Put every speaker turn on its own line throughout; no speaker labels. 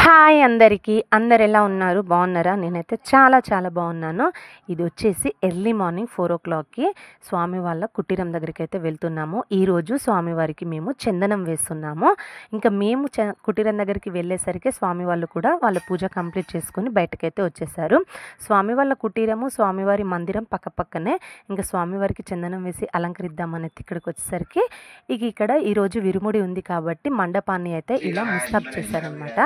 Hi అందరికీ. అందరెలా ఉన్నారు? బాగున్నారా? నేనైతే చాలా బాగున్నాను. ఇది వచ్చేసి ఎర్లీ మార్నింగ్ 4:00కి స్వామి వాళ్ళ కుటీరం దగ్గరికైతే వెళ్తున్నాము. ఈరోజు స్వామివారికి మేము చందనం వేస్తున్నాము. ఇంకా మేము కుటీరం దగ్గరికి వెళ్ళేసరికి స్వామి వాళ్ళు కూడా వాళ్ళ పూజ కంప్లీట్ చేసుకొని బయటకైతే వచ్చేసారు. స్వామి వాళ్ళ కుటీరము, స్వామివారి మందిరం పక్కపక్కనే. ఇంకా స్వామివారికి చందనం వేసి అలంకరిద్దామని ఇక్కడికి వచ్చేసరికి ఇక్కడ ఈరోజు విరుముడి ఉంది కాబట్టి మండపాన్ని అయితే ఇలా ముస్తాబ్ చేశారనమాట.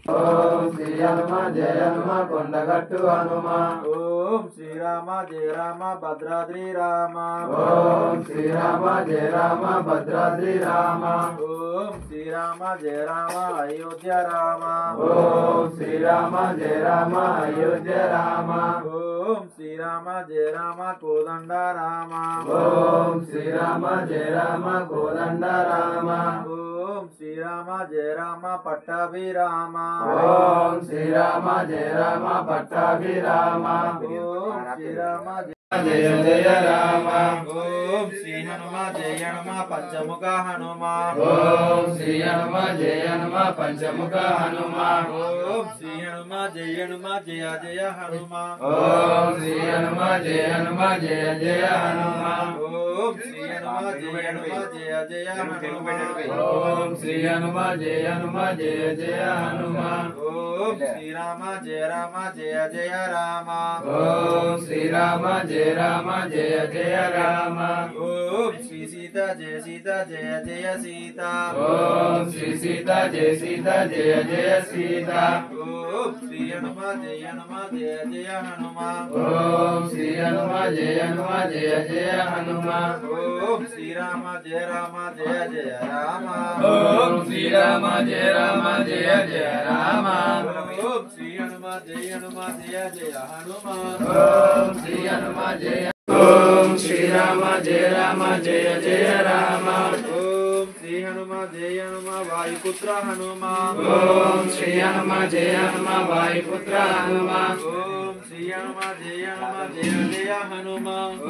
ఓం శ్రీ హనుమ జయ హనుమ కొండగట్టు హనుమ. ఓం శ్రీరామ జయ రామ భద్రాద్రి రామ. ఓం శ్రీరామ జయ రామ భద్రాద్రి రామ. ఓం శ్రీరామ జయ రామ అయోధ్య రామ. ఓం శ్రీరామ జయ రామ అయోధ్య రామ. ఓం శ్రీరామ జయ రామ కోదండ రామ. ఓం శ్రీరామ జయ రామ కోదండ రామ. ఓం శ్రీరామ జయ రామ పట్టాభిరామ. ఓం శ్రీరామ జయ రామ పట్టాభిరామ. ఓం శ్రీరామ జయ జయ రామ. ఓం శ్రీ హనుమ జయ హనుమ పంచముఖ హనుమ. ఓం శ్రీ హనుమ జయ హనుమ పంచముఖ హనుమ. ఓం శ్రీ హనుమ జయ హనుమ జయ జయ హనుమ. ఓం శ్రీ హనుమ జయ హనుమ జయ జయ హనుమ. ఓం శ్రీ హనుమ జయ హనుమ జయ జయ హనుమ. ఓం శ్రీ హనుమ జయ హనుమ జయ జయ హనుమ. ఓం శ్రీరామ జయ రామ జయ జయ రామ. ఓం శ్రీరామ జయ రామ జయ జయ రామ. ఓం శ్రీ సీత జయ సీత జయ జయ సీత. ఓం శ్రీ సీత జయ సీత జయ జయ సీత. ఓం శ్రీ హనుమ జయ హనుమ జయ జయ హనుమ. ఓం శ్రీ హనుమ జయ హనుమ జయ జయ హనుమ. ఓం శ్రీరామ జయ రామ జయ జయ రామ. ఓం శ్రీరామ జయ రామ జయ జయ రామ. ఓం శ్రీ హనుమ జయ హనుమ జయ జయ హనుమ. ఓం శ్రీ హనుమ జయ. ఓం శ్రీరామ జయ రామ జయ జయ రామ. ఓం శ్రీ హనుమ జయ హనుమ వాయుపుత్ర హనుమ. ఓం శ్రీ హనుమ జయ హనుమ వాయుపుత్ర హనుమ. ఓం శ్రీ హనుమ జయ హనుమ జయ జయ హనుమ.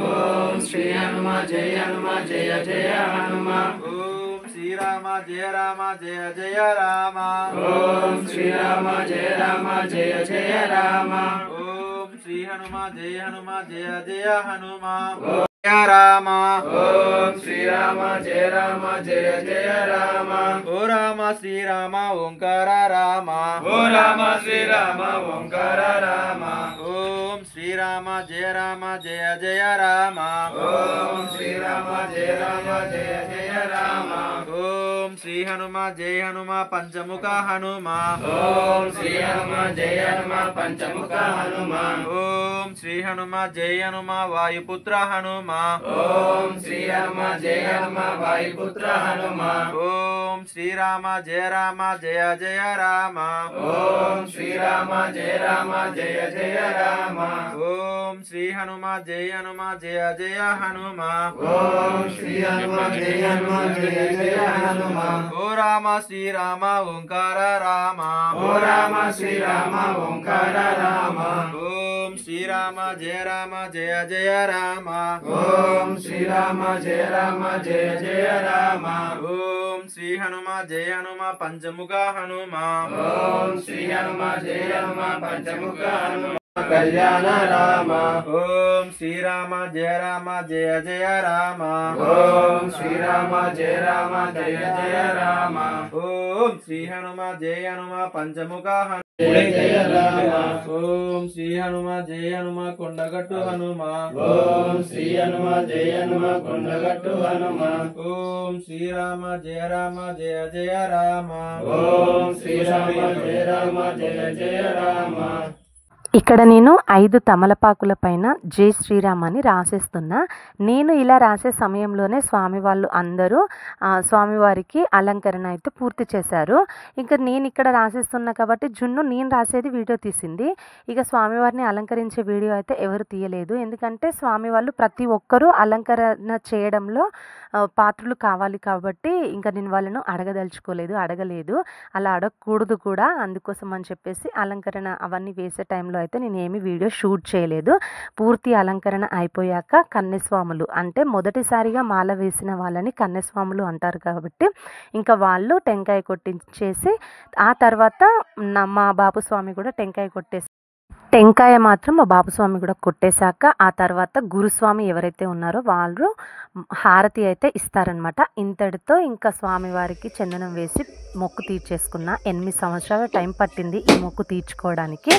ఓం శ్రీ హనుమ జయ హనుమ జయ జయ హనుమ. ఓం శ్రీరామ జయ రామ జయ జయ రామ. ఓం శ్రీరామ జయ రామ జయ జయ రామ. ఓం శ్రీ హనుమ జయ హనుమ జయ జయ హనుమ. రామ. ఓం శ్రీరామ జయ రామ జయ జయ రామ. ఓ రామ శ్రీరామ ఓంకార రామ. ఓ రామ శ్రీరామ ఓంకార రామ. ఓం శ్రీరామ జయ రామ జయ జయ రామ. ఓం శ్రీరామ జయ రామ జయ జయ రామ. ఓం శ్రీ హనుమ జయ హనుమ పంచముఖ హనుమ. ఓం శ్రీ హనుమ జయ హనుమ పంచముఖ హనుమ. ఓం శ్రీ హనుమ జయ హనుమ వాయుపుత్ర హనుమ. ఓం శ్రీ హనుమ జయ హనుమ వాయుపుత్ర హనుమ. ఓం శ్రీరామ జయ రామ జయ జయ రామ. ఓం శ్రీరామ జయ రామ జయ జయ రామ. ఓం శ్రీ హనుమ జయ హనుమ జయ జయ హనుమ. ఓం శ్రీ హనుమ జయ హనుమ జయ జయ హనుమ. ఓ రామ శ్రీరామ ఓంకార రామ. ఓ రామ శ్రీరామ ఓంకార రామ. ఓం శ్రీరామ జయ రామ జయ జయ రామ. ఓం శ్రీరామ జయ రామ జయ జయ రామ. ఓం శ్రీ హనుమ జయ హనుమ పంచముఖ హనుమ. ఓం శ్రీ హనుమ జయ హనుమ పంచముఖ హనుమ. కళ్యాణ రామ. ఓం శ్రీరామ జయ రామ జయ జయ రామ. ఓం శ్రీరామ జయ రామ జయ జయ రామ. ఓం శ్రీ హనుమ జయ హనుమ పంచముఖ హనుమ. జయ రామ. ఓం శ్రీ హనుమ జయ హనుమ కొండగట్టు హనుమ. ఓం శ్రీ హనుమ జయ హనుమ కొండగట్టు హనుమ. ఓం శ్రీరామ జయ రామ జయ జయ రామ. ఓం శ్రీరామ జయ రామ జయ జయ రామ.
ఇక్కడ నేను 5 తమలపాకుల పైన జై శ్రీరామ్ అని రాసేస్తున్నా. నేను ఇలా రాసే సమయంలోనే స్వామి వాళ్ళు అందరూ స్వామివారికి అలంకరణ అయితే పూర్తి చేశారు. ఇంకా నేను ఇక్కడ రాసేస్తున్నా కాబట్టి జున్ను నేను రాసేది వీడియో తీసింది. ఇక స్వామివారిని అలంకరించే వీడియో అయితే ఎవరు తీయలేదు. ఎందుకంటే స్వామి వాళ్ళు ప్రతి ఒక్కరూ అలంకరణ చేయడంలో పాత్రలు కావాలి కాబట్టి ఇంకా నేను వాళ్ళను అడగలేదు. అలా అడగకూడదు కూడా. అందుకోసం అని చెప్పేసి అలంకరణ అవన్నీ వేసే టైంలో అయితే నేను ఏమీ వీడియో షూట్ చేయలేదు. పూర్తి అలంకరణ అయిపోయాక కన్యస్వాములు అంటే మొదటిసారిగా మాల వేసిన వాళ్ళని కన్యస్వాములు అంటారు కాబట్టి ఇంకా వాళ్ళు టెంకాయ కొట్టించేసి ఆ తర్వాత మా బాపు స్వామి కూడా టెంకాయ మాత్రం మా బాపుస్వామి కూడా కొట్టేశాక ఆ తర్వాత గురుస్వామి ఎవరైతే ఉన్నారో వాళ్ళు హారతి అయితే ఇస్తారనమాట. ఇంతటితో ఇంకా స్వామివారికి చందనం వేసి మొక్కు తీర్చేసుకున్న. 8 సంవత్సరాల టైం పట్టింది ఈ మొక్కు తీర్చుకోవడానికి.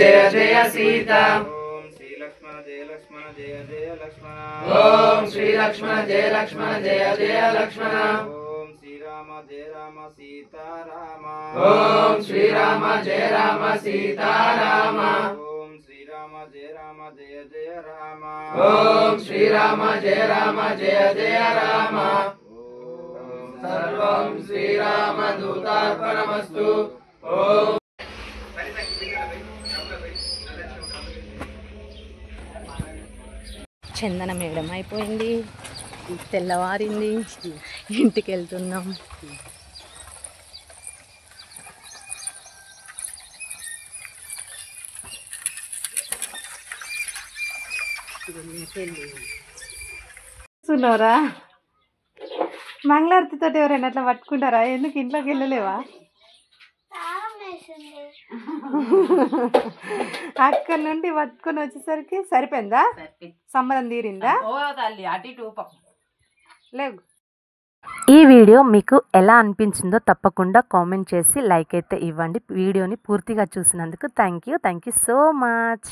జయ జయ సీత ఓం శ్రీ లక్ష్మణ జయ లక్ష్మణ జయ జయ లక్ష్మణ ఓం శ్రీ లక్ష్మణ జయ లక్ష్మణ జయ జయ లక్ష్మణ ఓం శ్రీరామ జయ రామ సీతారామ ఓం శ్రీరామ జయ రామ సీతారామ ఓం శ్రీరామ జయ రామ జయ జయ రామ ఓం శ్రీరామ జయ రామ జయ జయ రామ ఓం సర్వం శ్రీరామ దూతార్పణమస్తు. ఓం
చందనం వేయడం అయిపోయింది, తెల్లవారింది, ఇంటికి వెళ్తున్నాం.
చూస్తున్నారా మంగళారతితో ఎవరైనా అట్లా పట్టుకుంటారా? ఎందుకు ఇంట్లోకి వెళ్ళలేవా? అక్కడ నుండి పట్టుకొని వచ్చేసరికి సరిపోయిందా? సంబరం తీరిందా? లేవు.
ఈ వీడియో మీకు ఎలా అనిపించిందో తప్పకుండా కామెంట్ చేసి లైక్ అయితే ఇవ్వండి. వీడియోని పూర్తిగా చూసినందుకు థ్యాంక్ యూ సో మచ్.